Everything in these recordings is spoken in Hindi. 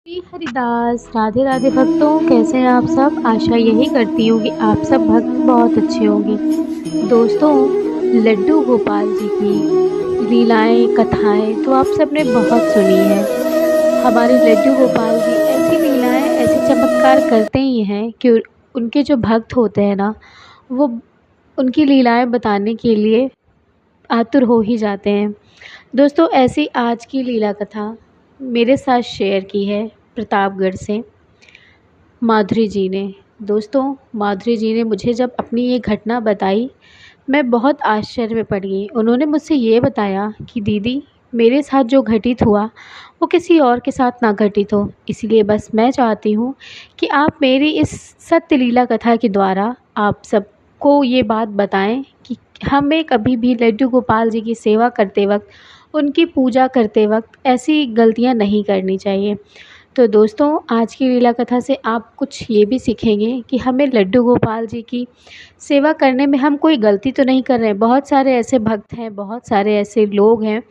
श्री हरिदास, राधे राधे भक्तों, कैसे हैं आप सब। आशा यही करती हूँ कि आप सब भक्त बहुत अच्छे होंगे। दोस्तों, लड्डू गोपाल जी की लीलाएं कथाएं तो आप सबने बहुत सुनी है। हमारे लड्डू गोपाल जी ऐसी लीलाएं ऐसे चमत्कार करते ही हैं कि उनके जो भक्त होते हैं ना, वो उनकी लीलाएं बताने के लिए आतुर हो ही जाते हैं। दोस्तों, ऐसी आज की लीला कथा मेरे साथ शेयर की है प्रतापगढ़ से माधुरी जी ने। दोस्तों, माधुरी जी ने मुझे जब अपनी ये घटना बताई, मैं बहुत आश्चर्य में पड़ गई। उन्होंने मुझसे ये बताया कि दीदी, मेरे साथ जो घटित हुआ वो किसी और के साथ ना घटित हो, इसलिए बस मैं चाहती हूँ कि आप मेरी इस सत्य लीला कथा के द्वारा आप सबको ये बात बताएं कि हमें कभी भी लड्डू गोपाल जी की सेवा करते वक्त, उनकी पूजा करते वक्त ऐसी गलतियाँ नहीं करनी चाहिए। तो दोस्तों, आज की लीला कथा से आप कुछ ये भी सीखेंगे कि हमें लड्डू गोपाल जी की सेवा करने में हम कोई गलती तो नहीं कर रहे हैं। बहुत सारे ऐसे भक्त हैं, बहुत सारे ऐसे लोग हैं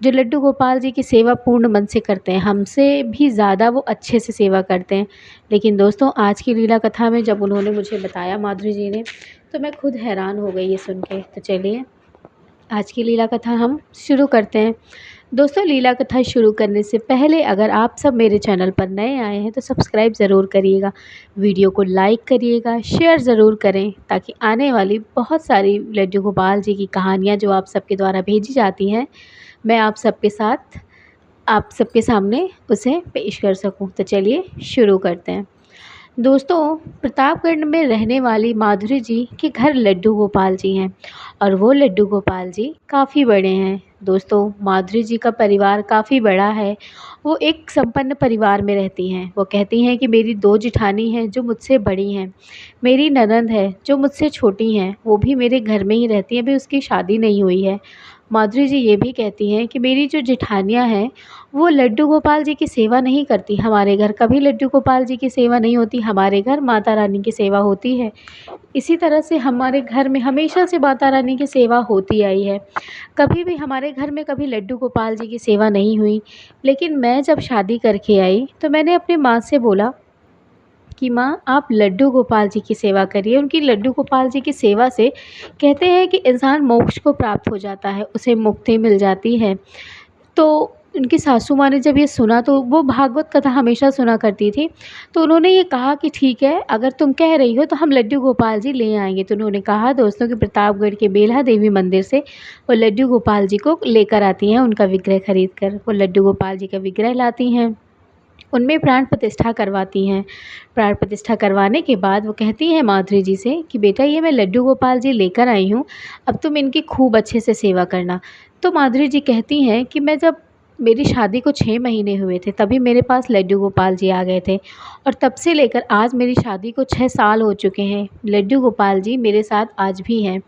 जो लड्डू गोपाल जी की सेवा पूर्ण मन से करते हैं, हमसे भी ज़्यादा वो अच्छे से सेवा करते हैं। लेकिन दोस्तों, आज की लीला कथा में जब उन्होंने मुझे बताया माधुरी जी ने, तो मैं खुद हैरान हो गई ये सुन के। तो चलिए, आज की लीला कथा हम शुरू करते हैं। दोस्तों, लीला कथा शुरू करने से पहले अगर आप सब मेरे चैनल पर नए आए हैं तो सब्सक्राइब ज़रूर करिएगा, वीडियो को लाइक करिएगा, शेयर ज़रूर करें, ताकि आने वाली बहुत सारी लड्डू गोपाल जी की कहानियाँ जो आप सबके द्वारा भेजी जाती हैं, मैं आप सबके सामने उसे पेश कर सकूं। तो चलिए शुरू करते हैं। दोस्तों, प्रतापगढ़ में रहने वाली माधुरी जी के घर लड्डू गोपाल जी हैं और वो लड्डू गोपाल जी काफ़ी बड़े हैं। दोस्तों, माधुरी जी का परिवार काफ़ी बड़ा है। वो एक संपन्न परिवार में रहती हैं। वो कहती हैं कि मेरी 2 जेठानी हैं जो मुझसे बड़ी हैं, मेरी ननंद है जो मुझसे छोटी हैं, वो भी मेरे घर में ही रहती हैं, अभी उसकी शादी नहीं हुई है। माधुरी जी ये भी कहती हैं कि मेरी जो जेठानियाँ हैं वो लड्डू गोपाल जी की सेवा नहीं करती। हमारे घर कभी लड्डू गोपाल जी की सेवा नहीं होती, हमारे घर माता रानी की सेवा होती है। इसी तरह से हमारे घर में हमेशा से माता रानी की सेवा होती आई है। कभी भी हमारे घर में कभी लड्डू गोपाल जी की सेवा नहीं हुई। लेकिन मैं जब शादी करके आई तो मैंने अपनी माँ से बोला कि माँ, आप लड्डू गोपाल जी की सेवा करिए। उनकी लड्डू गोपाल जी की सेवा से कहते हैं कि इंसान मोक्ष को प्राप्त हो जाता है, उसे मुक्ति मिल जाती है। तो उनकी सासू माँ ने जब ये सुना, तो वो भागवत कथा हमेशा सुना करती थी, तो उन्होंने ये कहा कि ठीक है, अगर तुम कह रही हो तो हम लड्डू गोपाल जी ले आएंगे। तो उन्होंने कहा दोस्तों कि प्रतापगढ़ के बेल्हा देवी मंदिर से वो लड्डू गोपाल जी को लेकर आती हैं, उनका विग्रह खरीद कर वो लड्डू गोपाल जी का विग्रह लाती हैं, उनमें प्राण प्रतिष्ठा करवाती हैं। प्राण प्रतिष्ठा करवाने के बाद वो कहती हैं माधुरी जी से कि बेटा, ये मैं लड्डू गोपाल जी लेकर आई हूँ, अब तुम इनकी खूब अच्छे से सेवा करना। तो माधुरी जी कहती हैं कि मैं जब मेरी शादी को 6 महीने हुए थे तभी मेरे पास लड्डू गोपाल जी आ गए थे, और तब से लेकर आज मेरी शादी को 6 साल हो चुके हैं। लड्डू गोपाल जी मेरे साथ आज भी हैं।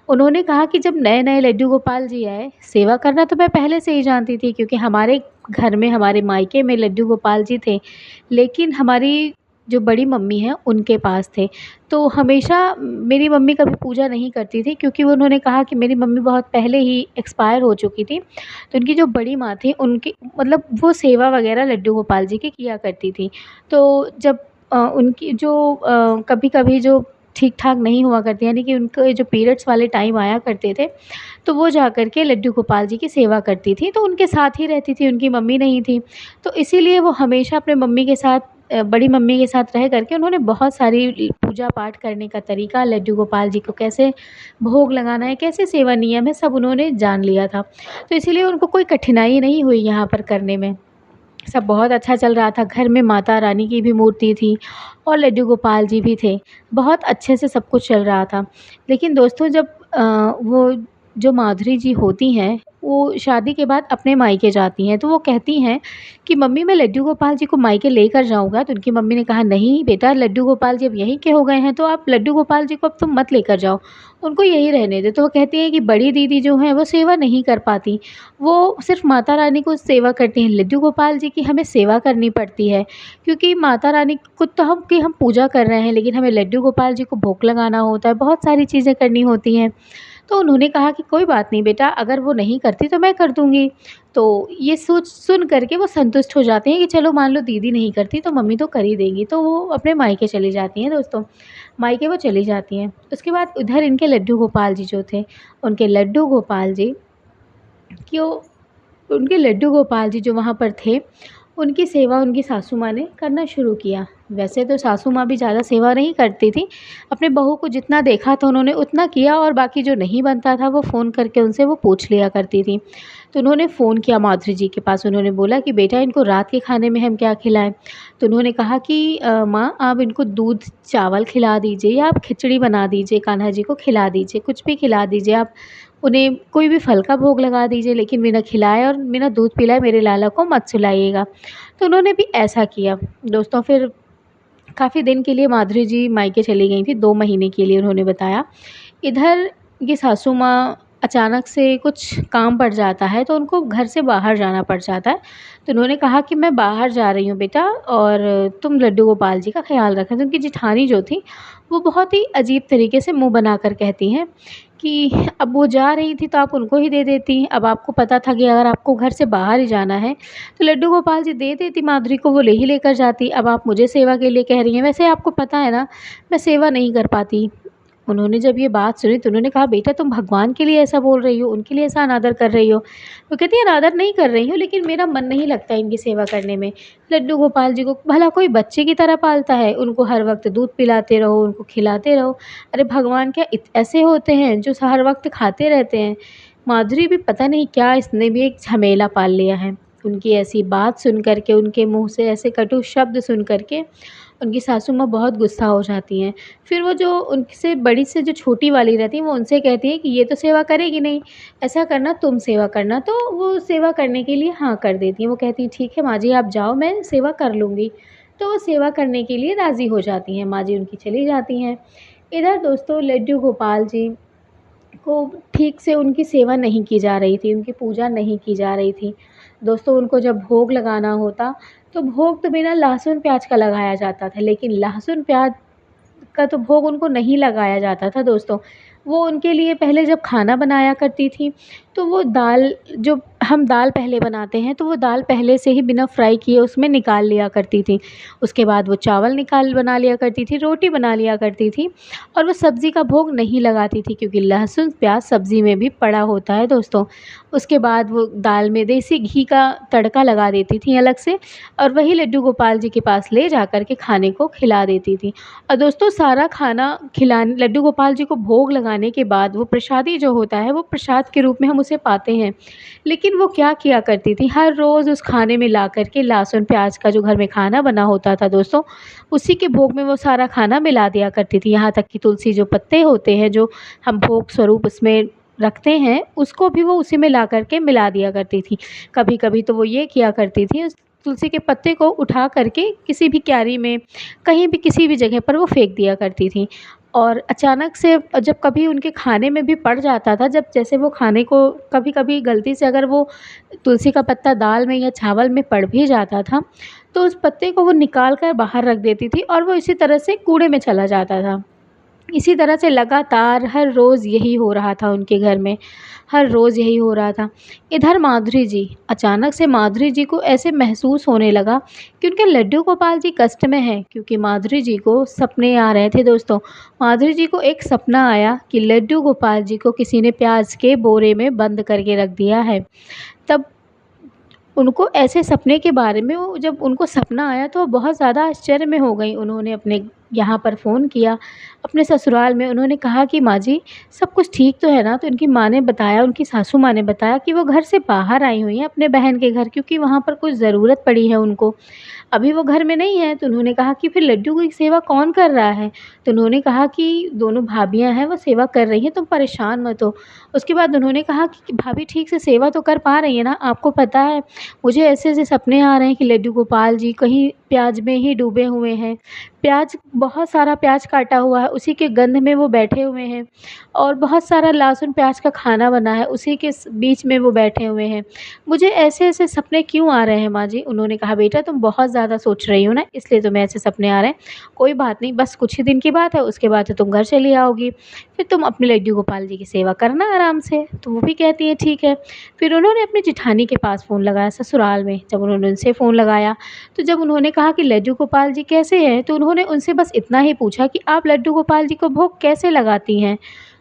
उन्होंने कहा कि जब नए नए लड्डू गोपाल जी आए, सेवा करना तो मैं पहले से ही जानती थी, क्योंकि हमारे घर में, हमारे मायके में लड्डू गोपाल जी थे, लेकिन हमारी जो बड़ी मम्मी हैं उनके पास थे। तो हमेशा मेरी मम्मी कभी पूजा नहीं करती थी, क्योंकि उन्होंने कहा कि मेरी मम्मी बहुत पहले ही एक्सपायर हो चुकी थी। तो उनकी जो बड़ी माँ थी, उनकी मतलब वो सेवा वगैरह लड्डू गोपाल जी की किया करती थी। तो जब उनकी जो कभी-कभी जो ठीक-ठाक नहीं हुआ करती, यानी कि उनके जो पीरियड्स वाले टाइम आया करते थे, तो वो जा कर के लड्डू गोपाल जी की सेवा करती थी, तो उनके साथ ही रहती थी, उनकी मम्मी नहीं थी। तो इसीलिए वो हमेशा अपने मम्मी के साथ, बड़ी मम्मी के साथ रह कर के उन्होंने बहुत सारी पूजा पाठ करने का तरीका, लड्डू गोपाल जी को कैसे भोग लगाना है, कैसे सेवा नियम है, सब उन्होंने जान लिया था। तो इसीलिए उनको कोई कठिनाई नहीं हुई यहाँ पर करने में। सब बहुत अच्छा चल रहा था। घर में माता रानी की भी मूर्ति थी और लड्डू गोपाल जी भी थे। बहुत अच्छे से सब कुछ चल रहा था। लेकिन दोस्तों, जब वो जो माधुरी जी होती हैं, वो शादी के बाद अपने मायके जाती हैं, तो वो कहती हैं कि मम्मी, मैं लड्डू गोपाल जी को मायके लेकर जाऊँगा। तो उनकी मम्मी ने कहा, नहीं बेटा, लड्डू गोपाल जी अब यहीं के हो गए हैं, तो आप लड्डू गोपाल जी को अब तुम मत लेकर जाओ, उनको यहीं रहने दो। तो वो कहती हैं कि बड़ी दीदी जो हैं वो सेवा नहीं कर पाती, वो सिर्फ़ माता रानी को सेवा करती हैं, लड्डू गोपाल जी की हमें सेवा करनी पड़ती है, क्योंकि माता रानी को तो हम पूजा कर रहे हैं, लेकिन हमें लड्डू गोपाल जी को भोग लगाना होता है, बहुत सारी चीज़ें करनी होती हैं। तो उन्होंने कहा कि कोई बात नहीं बेटा, अगर वो नहीं करती तो मैं कर दूँगी। तो ये सोच सुन कर के वो संतुष्ट हो जाते हैं कि चलो मान लो दीदी नहीं करती तो मम्मी तो कर ही देंगी, तो वो अपने मायके चली जाती हैं दोस्तों। मायके वो चली जाती हैं। उसके बाद उधर इनके लड्डू गोपाल जी जो थे, उनके लड्डू गोपाल जी क्यों उनके लड्डू गोपाल जी जो वहाँ पर थे, उनकी सेवा उनकी सासू माँ ने करना शुरू किया। वैसे तो सासू माँ भी ज़्यादा सेवा नहीं करती थी, अपने बहू को जितना देखा था उन्होंने उतना किया और बाकी जो नहीं बनता था वो फ़ोन करके उनसे वो पूछ लिया करती थी। तो उन्होंने फ़ोन किया माधुरी जी के पास, उन्होंने बोला कि बेटा इनको रात के खाने में हम क्या खिलाएँ? तो उन्होंने कहा कि माँ आप इनको दूध चावल खिला दीजिए या आप खिचड़ी बना दीजिए, कान्हा जी को खिला दीजिए, कुछ भी खिला दीजिए आप। उन्हें कोई भी फल का भोग लगा दीजिए लेकिन बिना खिलाए और बिना दूध पिलाए मेरे लाला को मत सुलाइएगा। तो उन्होंने भी ऐसा किया। दोस्तों फिर काफ़ी दिन के लिए माधुरी जी मायके चली गई थी, 2 महीने के लिए उन्होंने बताया। इधर ये सासू माँ अचानक से कुछ काम पड़ जाता है तो उनको घर से बाहर जाना पड़ जाता है। तो उन्होंने कहा कि मैं बाहर जा रही हूँ बेटा और तुम लड्डू गोपाल जी का ख़्याल रखना। तो उनकी जेठानी जो थी वो बहुत ही अजीब तरीके से मुँह बनाकर कहती हैं कि अब वो जा रही थी तो आप उनको ही दे देती। अब आपको पता था कि अगर आपको घर से बाहर ही जाना है तो लड्डू गोपाल जी दे देती माधुरी को, वो ले ही लेकर जाती। अब आप मुझे सेवा के लिए कह रही हैं, वैसे आपको पता है ना मैं सेवा नहीं कर पाती। उन्होंने जब ये बात सुनी तो उन्होंने कहा बेटा तुम भगवान के लिए ऐसा बोल रही हो, उनके लिए ऐसा अनादर कर रही हो। वो कहती है अनादर नहीं कर रही हूँ लेकिन मेरा मन नहीं लगता इनकी सेवा करने में। लड्डू गोपाल जी को भला कोई बच्चे की तरह पालता है, उनको हर वक्त दूध पिलाते रहो, उनको खिलाते रहो। अरे भगवान क्या ऐसे होते हैं जो हर वक्त खाते रहते हैं? माधुरी भी पता नहीं क्या, इसने भी एक झमेला पाल लिया है। उनकी ऐसी बात सुन कर के, उनके मुँह से ऐसे कटु शब्द सुन कर के उनकी सासू माँ बहुत गुस्सा हो जाती हैं। फिर वो जो उनसे बड़ी से जो छोटी वाली रहती हैं वो उनसे कहती हैं कि ये तो सेवा करेगी नहीं, ऐसा करना तुम सेवा करना। तो वो सेवा करने के लिए हाँ कर देती हैं। वो कहती हैं ठीक है माँ जी आप जाओ, मैं सेवा कर लूँगी। तो वो सेवा करने के लिए राज़ी हो जाती हैं। माँ जी उनकी चली जाती हैं। इधर दोस्तों लड्डू गोपाल जी को ठीक से उनकी सेवा नहीं की जा रही थी, उनकी पूजा नहीं की जा रही थी। दोस्तों उनको जब भोग लगाना होता, तो भोग तो बिना लहसुन प्याज का लगाया जाता था, लेकिन लहसुन प्याज का तो भोग उनको नहीं लगाया जाता था दोस्तों। वो उनके लिए पहले जब खाना बनाया करती थी, तो वो दाल जो हम दाल पहले बनाते हैं, तो वो दाल पहले से ही बिना फ्राई किए उसमें निकाल लिया करती थी। उसके बाद वो चावल बना लिया करती थी, रोटी बना लिया करती थी और वो सब्ज़ी का भोग नहीं लगाती थी क्योंकि लहसुन प्याज सब्ज़ी में भी पड़ा होता है दोस्तों। उसके बाद वो दाल में देसी घी का तड़का लगा देती थी अलग से और वही लड्डू गोपाल जी के पास ले जाकर के खाने को खिला देती थी। और दोस्तों सारा खाना खिलाने लड्डू गोपाल जी को भोग लगाने के बाद वो प्रसादी जो होता है वो प्रसाद के रूप में हम उसे पाते हैं। लेकिन वो क्या किया करती थी, हर रोज़ उस खाने में ला कर के लहसुन प्याज का जो घर में खाना बना होता था दोस्तों, उसी के भोग में वो सारा खाना मिला दिया करती थी। यहाँ तक कि तुलसी जो पत्ते होते हैं जो हम भोग स्वरूप उसमें रखते हैं, उसको भी वो उसी में ला कर के मिला दिया करती थी। कभी-कभी तो वो ये किया करती थी, उस तुलसी के पत्ते को उठा कर के किसी भी क्यारी में, कहीं भी किसी भी जगह पर वो फेंक दिया करती थी। और अचानक से जब कभी उनके खाने में भी पड़ जाता था, जब जैसे वो खाने को कभी-कभी गलती से अगर वो तुलसी का पत्ता दाल में या चावल में पड़ भी जाता था, तो उस पत्ते को वो निकाल कर बाहर रख देती थी और वो इसी तरह से कूड़े में चला जाता था। इसी तरह से लगातार हर रोज़ यही हो रहा था उनके घर में, हर रोज़ यही हो रहा था। इधर माधुरी जी, अचानक से माधुरी जी को ऐसे महसूस होने लगा कि उनके लड्डू गोपाल जी कष्ट में हैं, क्योंकि माधुरी जी को सपने आ रहे थे दोस्तों। माधुरी जी को एक सपना आया कि लड्डू गोपाल जी को किसी ने प्याज के बोरे में बंद करके रख दिया है। तब उनको ऐसे सपने के बारे में वो जब उनको सपना आया तो वो बहुत ज़्यादा आश्चर्य में हो गईं। उन्होंने अपने यहाँ पर फ़ोन किया, अपने ससुराल में उन्होंने कहा कि माँ जी सब कुछ ठीक तो है ना? तो उनकी माँ ने बताया, उनकी सासू माँ ने बताया कि वो घर से बाहर आई हुई हैं अपने बहन के घर, क्योंकि वहाँ पर कुछ ज़रूरत पड़ी है उनको। अभी वो घर में नहीं है। तो उन्होंने कहा कि फिर लड्डू की सेवा कौन कर रहा है? तो उन्होंने कहा कि दोनों भाभियाँ हैं वो सेवा कर रही हैं, तुम परेशान मत हो। उसके बाद उन्होंने कहा कि भाभी ठीक से सेवा तो कर पा रही हैं ना? आपको पता है मुझे ऐसे-ऐसे सपने आ रहे हैं कि लड्डू गोपाल जी कहीं प्याज में ही डूबे हुए हैं। प्याज, बहुत सारा प्याज काटा हुआ है, उसी के गंध में वो बैठे हुए हैं और बहुत सारा लहसुन प्याज का खाना बना है, उसी के बीच में वो बैठे हुए हैं। मुझे ऐसे ऐसे सपने क्यों आ रहे हैं माँ जी? उन्होंने कहा, बेटा तुम बहुत ज़्यादा सोच रही हो ना, इसलिए तुम्हें ऐसे सपने आ रहे हैं। कोई बात नहीं, बस कुछ ही दिन की बात है, उसके बाद तो तुम घर चली आओगी, फिर तुम अपने लड्डू गोपाल जी की सेवा करना आराम से। तो वो भी कहती है ठीक है। फिर उन्होंने अपनी जेठानी के पास फ़ोन लगाया ससुराल में। जब उन्होंने उनसे फ़ोन लगाया, तो जब उन्होंने कहा कि लड्डू गोपाल जी कैसे हैं, तो उन्होंने उनसे बस इतना ही पूछा कि आप लड्डू गोपाल जी को भोग कैसे लगाती हैं?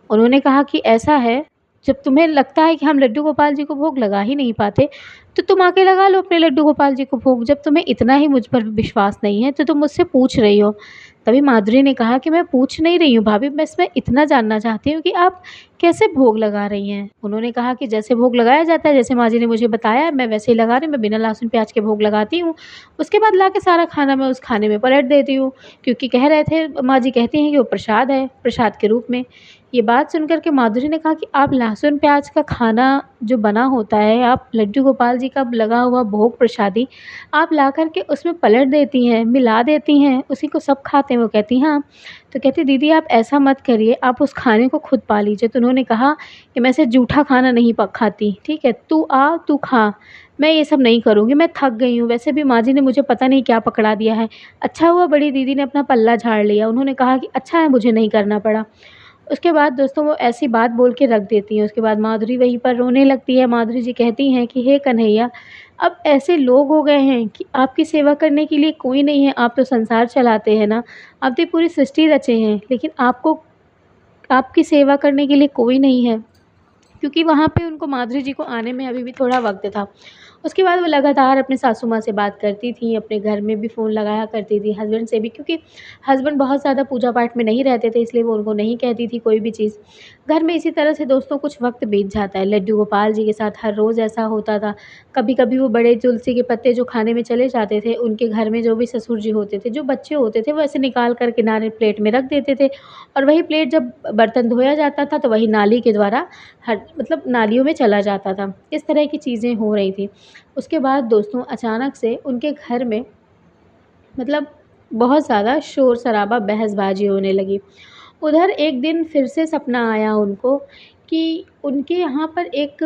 उन्होंने कहा कि ऐसा है, जब तुम्हें लगता है कि हम लड्डू गोपाल जी को भोग लगा ही नहीं पाते, तो तुम आके लगा लो अपने लड्डू गोपाल जी को भोग। जब तुम्हें इतना ही मुझ पर विश्वास नहीं है, तो तुम मुझसे पूछ रही हो। तभी माधुरी ने कहा कि मैं पूछ नहीं रही हूँ भाभी, बस मैं इतना जानना चाहती हूँ कि आप कैसे भोग लगा रही हैं? उन्होंने कहा कि जैसे भोग लगाया जाता है, जैसे माँ जी ने मुझे बताया, मैं वैसे ही लगा रही हूँ। मैं बिना लहसुन प्याज के भोग लगाती हूँ, उसके बाद लाके सारा खाना मैं उस खाने में पलट देती हूँ, क्योंकि कह रहे थे, माँ जी कहती हैं कि वो प्रसाद है, प्रसाद के रूप में। ये बात सुनकर के माधुरी ने कहा कि आप लहसुन प्याज का खाना जो बना होता है, आप लड्डू गोपाल जी का लगा हुआ भोग प्रसादी आप ला कर के उसमें पलट देती हैं, मिला देती हैं, उसी को सब खाते हैं। वो कहती हाँ। तो कहती दीदी आप ऐसा मत करिए, आप उस खाने को खुद पा लीजिए। तो उन्होंने कहा कि मैं ऐसे जूठा खाना नहीं खाती, ठीक है, तू आ तू खा, मैं ये सब नहीं करूँगी, मैं थक गई हूँ। वैसे भी माँ जी ने मुझे पता नहीं क्या पकड़ा दिया है। अच्छा हुआ बड़ी दीदी ने अपना पल्ला झाड़ लिया। उन्होंने कहा कि अच्छा है मुझे नहीं करना पड़ा। उसके बाद दोस्तों वो ऐसी बात बोल के रख देती हैं। उसके बाद माधुरी वहीं पर रोने लगती है। माधुरी जी कहती हैं कि हे कन्हैया, अब ऐसे लोग हो गए हैं कि आपकी सेवा करने के लिए कोई नहीं है। आप तो संसार चलाते हैं ना, आप तो पूरी सृष्टि रचे हैं, लेकिन आपको आपकी सेवा करने के लिए कोई नहीं है। क्योंकि वहाँ पे उनको माधुरी जी को आने में अभी भी थोड़ा वक़्त था। उसके बाद वो लगातार अपनी सासू माँ से बात करती थीं, अपने घर में भी फ़ोन लगाया करती थी, हस्बैंड से भी, क्योंकि हस्बैंड बहुत ज़्यादा पूजा-पाठ में नहीं रहते थे, इसलिए वो उनको नहीं कहती थी कोई भी चीज़। घर में इसी तरह से दोस्तों कुछ वक़्त बीत जाता है। लड्डू गोपाल जी के साथ हर रोज़ ऐसा होता था। कभी-कभी वो बड़े तुलसी के पत्ते जो खाने में चले जाते थे, उनके घर में जो भी ससुर जी होते थे, जो बच्चे होते थे, वो ऐसे निकाल कर किनारे प्लेट में रख देते थे और वही प्लेट जब बर्तन धोया जाता था, तो वही नाली के द्वारा हर मतलब नालियों में चला जाता था। इस तरह की चीज़ें हो रही थी। उसके बाद दोस्तों अचानक से उनके घर में मतलब बहुत ज़्यादा शोर-शराबा, बहसबाजी होने लगी। उधर एक दिन फिर से सपना आया उनको कि उनके यहाँ पर एक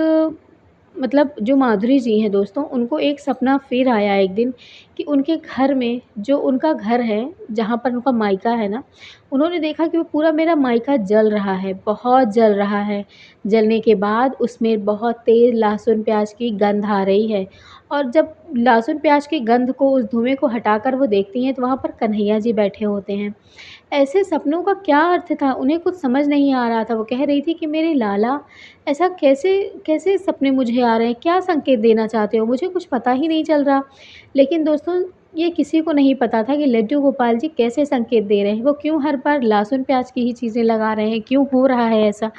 मतलब जो माधुरी जी हैं दोस्तों, उनको एक सपना फिर आया एक दिन कि उनके घर में जो उनका घर है, जहाँ पर उनका मायका है ना, उन्होंने देखा कि वो पूरा मेरा मायका जल रहा है, बहुत जल रहा है। जलने के बाद उसमें बहुत तेज़ लहसुन प्याज की गंध आ रही है और जब लहसुन प्याज की गंध को, उस धुएँ को हटाकर वो देखती हैं, तो वहाँ पर कन्हैया जी बैठे होते हैं। ऐसे सपनों का क्या अर्थ था? उन्हें कुछ समझ नहीं आ रहा था। वो कह रही थी कि मेरे लाला, ऐसा कैसे कैसे सपने मुझे आ रहे हैं? क्या संकेत देना चाहते हो? मुझे कुछ पता ही नहीं चल रहा। लेकिन दोस्तों ये किसी को नहीं पता था कि लड्डू गोपाल जी कैसे संकेत दे रहे हैं। वो क्यों हर बार लहसुन प्याज की ही चीज़ें लगा रहे हैं? क्यों हो रहा है ऐसा?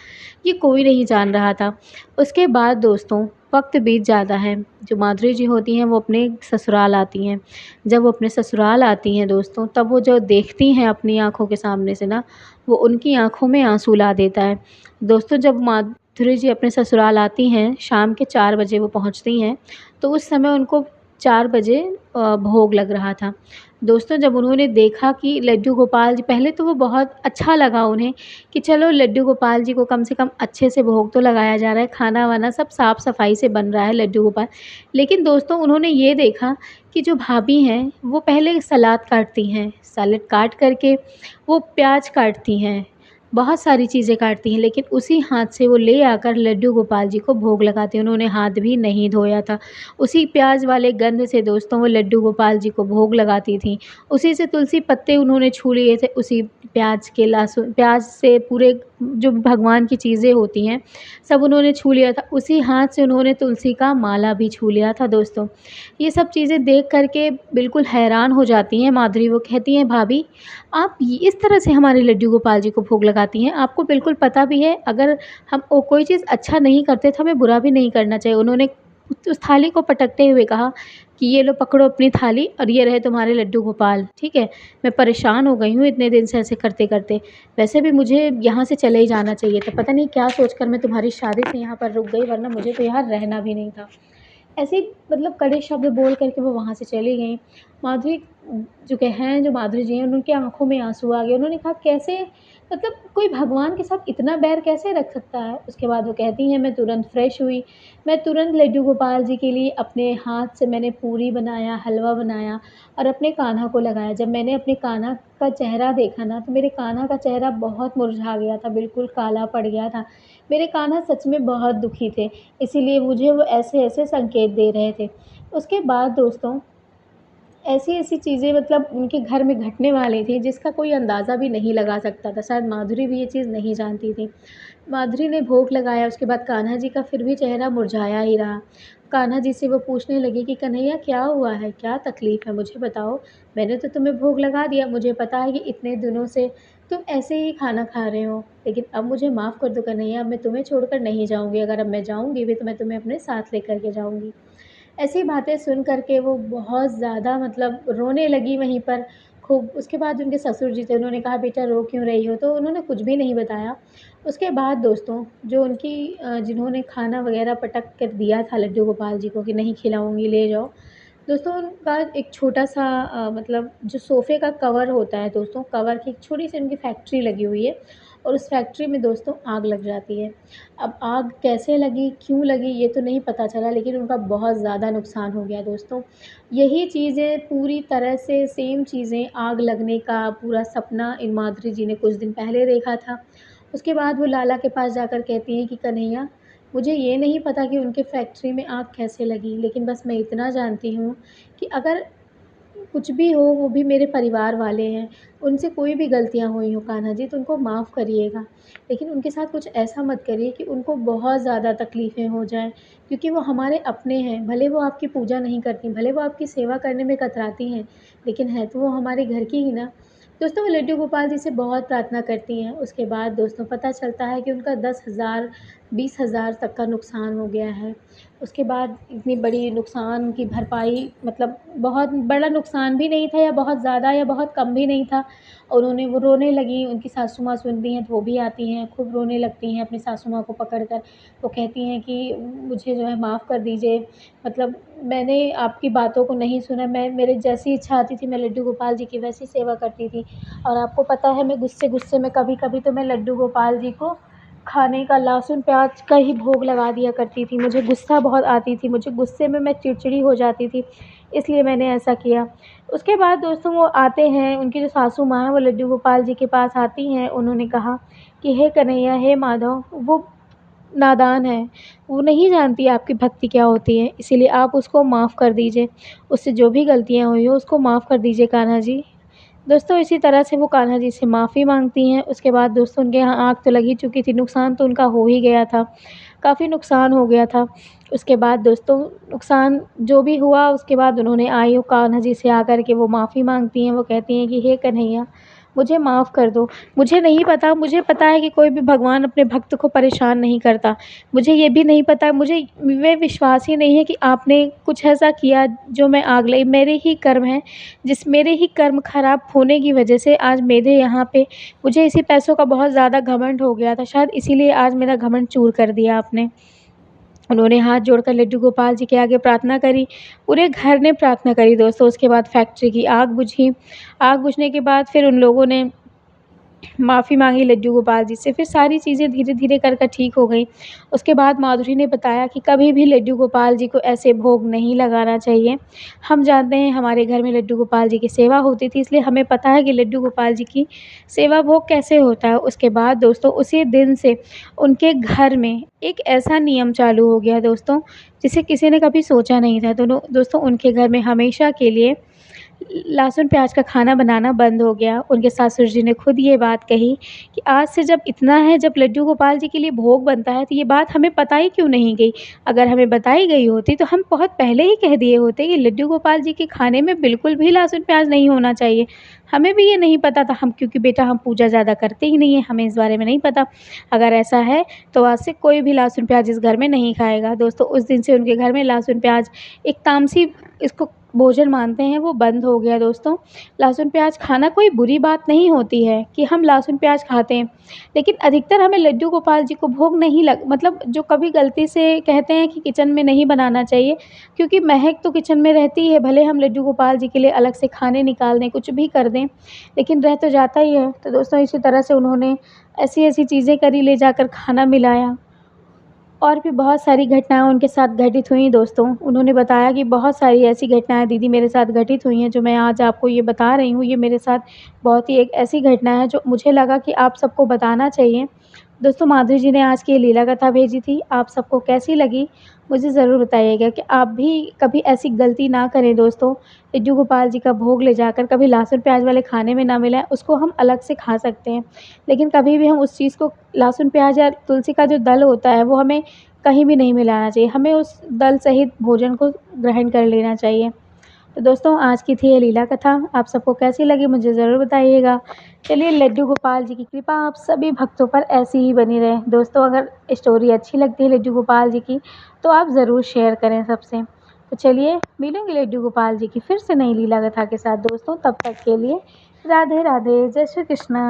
ये कोई नहीं जान रहा था। उसके बाद दोस्तों वक़्त बीत जाता है। जो माधुरी जी होती हैं वो अपने ससुराल आती हैं। जब वो अपने ससुराल आती हैं दोस्तों, तब वो जो देखती हैं अपनी आँखों के सामने से ना, वो उनकी आँखों में आँसू ला देता है। दोस्तों जब माधुरी जी अपने ससुराल आती हैं, शाम के 4 बजे वो पहुँचती हैं, तो उस समय उनको 4 बजे भोग लग रहा था। दोस्तों जब उन्होंने देखा कि लड्डू गोपाल जी, पहले तो वो बहुत अच्छा लगा उन्हें कि चलो लड्डू गोपाल जी को कम से कम अच्छे से भोग तो लगाया जा रहा है, खाना-वाना सब साफ़-सफ़ाई से बन रहा है लड्डू गोपाल। लेकिन दोस्तों उन्होंने ये देखा कि जो भाभी हैं, वो पहले सलाद काटती हैं, सैलेड काट कर के वो प्याज काटती हैं, बहुत सारी चीज़ें काटती हैं, लेकिन उसी हाथ से वो ले आकर लड्डू गोपाल जी को भोग लगाती हैं। उन्होंने हाथ भी नहीं धोया था। उसी प्याज वाले गंध से दोस्तों वो लड्डू गोपाल जी को भोग लगाती थीं। उसी से तुलसी पत्ते उन्होंने छू लिए थे, उसी प्याज के लहसुन प्याज से पूरे जो भगवान की चीज़ें होती हैं, सब उन्होंने छू लिया था। उसी हाथ से उन्होंने तुलसी का माला भी छू लिया था दोस्तों। ये सब चीज़ें देख कर के बिल्कुल हैरान हो जाती हैं माधुरी। वो कहती हैं, "भाभी, आप ये इस तरह से हमारे लड्डू गोपाल जी को भोग लगाती हैं? आपको बिल्कुल पता भी है अगर हम कोई चीज़ अच्छा नहीं करते तो हमें बुरा भी नहीं करना चाहिए।" उन्होंने उस थाली को पटकते हुए कहा कि ये लो पकड़ो अपनी थाली और ये रहे तुम्हारे लड्डू गोपाल, ठीक है? मैं परेशान हो गई हूँ इतने दिन से ऐसे करते-करते। वैसे भी मुझे यहाँ से चले ही जाना चाहिए था। पता नहीं क्या सोचकर मैं तुम्हारी शादी से यहाँ पर रुक गई, वरना मुझे तो यहाँ रहना भी नहीं था। ऐसे ही मतलब कड़े शब्द बोल कर के वो वहाँ से चली गईं। माधुरी जो माधुरी जी हैं उनकी आँखों में आँसू आ गए। उन्होंने कहा कैसे, मतलब कोई भगवान के साथ इतना बैर कैसे रख सकता है? उसके बाद वो कहती हैं मैं तुरंत फ्रेश हुई, मैं तुरंत लड्डू गोपाल जी के लिए अपने हाथ से मैंने पूरी बनाया, हलवा बनाया और अपने कान्हा को लगाया। जब मैंने अपने कान्हा का चेहरा देखा ना, तो मेरे कान्हा का चेहरा बहुत मुरझा गया था, बिल्कुल काला पड़ गया था। मेरे कान्हा सच में बहुत दुखी थे, इसीलिए मुझे वो ऐसे-ऐसे संकेत दे रहे थे। उसके बाद दोस्तों ऐसी-ऐसी चीज़ें मतलब उनके घर में घटने वाली थी जिसका कोई अंदाज़ा भी नहीं लगा सकता था। शायद माधुरी भी ये चीज़ नहीं जानती थी। माधुरी ने भोग लगाया, उसके बाद कान्हा जी का फिर भी चेहरा मुरझाया ही रहा। कान्हा जी से वो पूछने लगी कि कन्हैया क्या हुआ है? क्या तकलीफ़ है? मुझे बताओ। मैंने तो तुम्हें भोग लगा दिया, मुझे पता है कि इतने दिनों से तुम ऐसे ही खाना खा रहे हो, लेकिन अब मुझे माफ़ कर दो कन्हैया, अब मैं तुम्हें छोड़कर नहीं जाऊँगी। अगर अब मैं जाऊँगी भी तो मैं तुम्हें अपने साथ लेकर के जाऊँगी। ऐसी बातें सुन कर के वो बहुत ज़्यादा मतलब रोने लगी वहीं पर खूब। उसके बाद उनके ससुर जी थे, उन्होंने कहा बेटा रो क्यों रही हो? तो उन्होंने कुछ भी नहीं बताया। उसके बाद दोस्तों जो उनकी जिन्होंने खाना वग़ैरह पटक कर दिया था लड्डू गोपाल जी को कि नहीं खिलाऊँगी, ले जाओ। दोस्तों उनका एक छोटा-सा मतलब जो सोफ़े का कवर होता है दोस्तों, कवर की एक छोटी-सी उनकी फैक्ट्री लगी हुई है और उस फैक्ट्री में दोस्तों आग लग जाती है। अब आग कैसे लगी, क्यों लगी ये तो नहीं पता चला, लेकिन उनका बहुत ज़्यादा नुकसान हो गया दोस्तों। यही चीज़ें पूरी तरह से सेम चीज़ें आग लगने का पूरा सपना इन माधुरी जी ने कुछ दिन पहले देखा था। उसके बाद वो लाला के पास जाकर कहती हैं कि कन्हैया, मुझे ये नहीं पता कि उनके फैक्ट्री में आग कैसे लगी, लेकिन बस मैं इतना जानती हूँ कि अगर कुछ भी हो, वो भी मेरे परिवार वाले हैं। उनसे कोई भी गलतियाँ हुई हों कान्हा जी, तो उनको माफ़ करिएगा। लेकिन उनके साथ कुछ ऐसा मत करिए कि उनको बहुत ज़्यादा तकलीफ़ें हो जाएँ, क्योंकि वो हमारे अपने हैं। भले वो आपकी पूजा नहीं करतीं, भले वो आपकी सेवा करने में कतराती हैं, लेकिन हैं तो वो हमारे घर की ही ना। दोस्तों वो लड्डू गोपाल जी से बहुत प्रार्थना करती हैं। उसके बाद दोस्तों पता चलता है कि उनका 10,000 20,000 तक का नुकसान हो गया है। उसके बाद इतनी बड़ी नुकसान की भरपाई मतलब बहुत बड़ा नुकसान भी नहीं था या बहुत ज़्यादा या बहुत कम भी नहीं था। और उन्होंने वो रोने लगीं, उनकी सासू माँ सुनती हैं तो वो भी आती हैं, खूब रोने लगती हैं अपनी सासू माँ को पकड़ कर। वो कहती हैं कि मुझे जो है माफ़ कर दीजिए, मतलब मैंने आपकी बातों को नहीं सुना, मैं मेरे जैसी इच्छा आती थी मैं लड्डू गोपाल जी की वैसी सेवा करती थी। और आपको पता है मैं गुस्से-गुस्से में कभी-कभी तो मैं लड्डू गोपाल जी को खाने का लहसुन प्याज़ का ही भोग लगा दिया करती थी। मुझे गुस्सा बहुत आती थी, मुझे गुस्से में मैं चिड़चिड़ी हो जाती थी, इसलिए मैंने ऐसा किया। उसके बाद दोस्तों वो आते हैं, उनकी जो सासू माँ हैं वो लड्डू गोपाल जी के पास आती हैं। उन्होंने कहा कि हे कन्हैया, हे माधव, वो नादान है, वो नहीं जानती आपकी भक्ति क्या होती है, इसीलिए आप उसको माफ़ कर दीजिए। उससे जो भी गलतियाँ हुई हो उसको माफ़ कर दीजिए कान्हा जी। दोस्तों इसी तरह से वो कान्हा जी से माफ़ी माँगती हैं। उसके बाद दोस्तों उनके यहाँ आग तो लग ही चुकी थी, नुकसान तो उनका हो ही गया था, काफ़ी नुकसान हो गया था। उसके बाद दोस्तों नुकसान जो भी हुआ उसके बाद उन्होंने आए कान्हा जी से आकर के वो माफ़ी माँगती हैं। वो कहती हैं कि हे कन्हैया, मुझे माफ़ कर दो। मुझे नहीं पता, मुझे पता है कि कोई भी भगवान अपने भक्त को परेशान नहीं करता। मुझे ये भी नहीं पता, मुझे ये विश्वास ही नहीं है कि आपने कुछ ऐसा किया जो मैं आग लगी। मेरे ही कर्म हैं, मेरे ही कर्म ख़राब होने की वजह से आज मेरे यहाँ पे मुझे इसी पैसों का बहुत ज़्यादा घमंड हो गया था, शायद इसीलिए आज मेरा घमंड चूर कर दिया आपने। उन्होंने हाथ जोड़कर लड्डू गोपाल जी के आगे प्रार्थना करी, पूरे घर ने प्रार्थना करी दोस्तों। उसके बाद फैक्ट्री की आग बुझी। आग बुझने के बाद फिर उन लोगों ने माफ़ी माँगी लड्डू गोपाल जी से, फिर सारी चीज़ें धीरे-धीरे कर ठीक हो गई। उसके बाद माधुरी ने बताया कि कभी भी लड्डू गोपाल जी को ऐसे भोग नहीं लगाना चाहिए। हम जानते हैं हमारे घर में लड्डू गोपाल जी की सेवा होती थी, इसलिए हमें पता है कि लड्डू गोपाल जी की सेवा भोग कैसे होता है। उसके बाद दोस्तों उसी दिन से उनके घर में एक ऐसा नियम चालू हो गया दोस्तों, जिसे किसी ने कभी सोचा नहीं था। दोस्तों उनके घर में हमेशा के लिए लहसुन प्याज का खाना बनाना बंद हो गया। उनके सासुर जी ने खुद ये बात कही कि आज से जब इतना है, जब लड्डू गोपाल जी के लिए भोग बनता है तो ये बात हमें बताई क्यों नहीं गई? अगर हमें बताई गई होती तो हम बहुत पहले ही कह दिए होते कि लड्डू गोपाल जी के खाने में बिल्कुल भी लहसुन प्याज नहीं होना चाहिए। हमें भी ये नहीं पता था, हम क्योंकि बेटा हम पूजा ज़्यादा करते ही नहीं हैं, हमें इस बारे में नहीं पता। अगर ऐसा है तो आज से कोई भी लहसुन प्याज इस घर में नहीं खाएगा। दोस्तों उस दिन से उनके घर में लहसुन प्याज एक तामसी इसको भोजन मानते हैं वो बंद हो गया दोस्तों। लहसुन प्याज खाना कोई बुरी बात नहीं होती है कि हम लहसुन प्याज खाते हैं, लेकिन अधिकतर हमें लड्डू गोपाल जी को भोग नहीं लग मतलब जो कभी गलती से कहते हैं कि किचन में नहीं बनाना चाहिए, क्योंकि महक तो किचन में रहती है, भले हम लड्डू गोपाल जी के लिए अलग से खाने निकाल दें, कुछ भी कर दें, लेकिन रह तो जाता ही है। तो दोस्तों इसी तरह से उन्होंने ऐसी-ऐसी चीज़ें करी, ले जाकर खाना मिलाया। और भी बहुत सारी घटनाएँ उनके साथ घटित हुई दोस्तों। उन्होंने बताया कि बहुत सारी ऐसी घटनाएँ दीदी मेरे साथ घटित हुई हैं, जो मैं आज आपको ये बता रही हूँ। ये मेरे साथ बहुत ही एक ऐसी घटना है जो मुझे लगा कि आप सबको बताना चाहिए। दोस्तों माधुरी जी ने आज की ये लीला कथा भेजी थी, आप सबको कैसी लगी? मुझे ज़रूर बताइएगा कि आप भी कभी ऐसी गलती ना करें दोस्तों। लड्डू गोपाल जी का भोग ले जाकर कभी लहसुन प्याज वाले खाने में ना मिलाएँ, उसको हम अलग से खा सकते हैं। लेकिन कभी भी हम उस चीज़ को लहसुन प्याज या तुलसी का जो दल होता है, वो हमें कहीं भी नहीं मिलाना चाहिए, हमें उस दल सहित भोजन को ग्रहण कर लेना चाहिए। तो दोस्तों आज की थी ये लीला कथा, आप सबको कैसी लगी मुझे ज़रूर बताइएगा। चलिए लड्डू गोपाल जी की कृपा आप सभी भक्तों पर ऐसी ही बनी रहे। दोस्तों अगर स्टोरी अच्छी लगती है लड्डू गोपाल जी की, तो आप ज़रूर शेयर करें सबसे। तो चलिए मिलेंगे लड्डू गोपाल जी की फिर से नई लीला कथा के साथ दोस्तों, तब तक के लिए राधे राधे, जय श्री कृष्ण।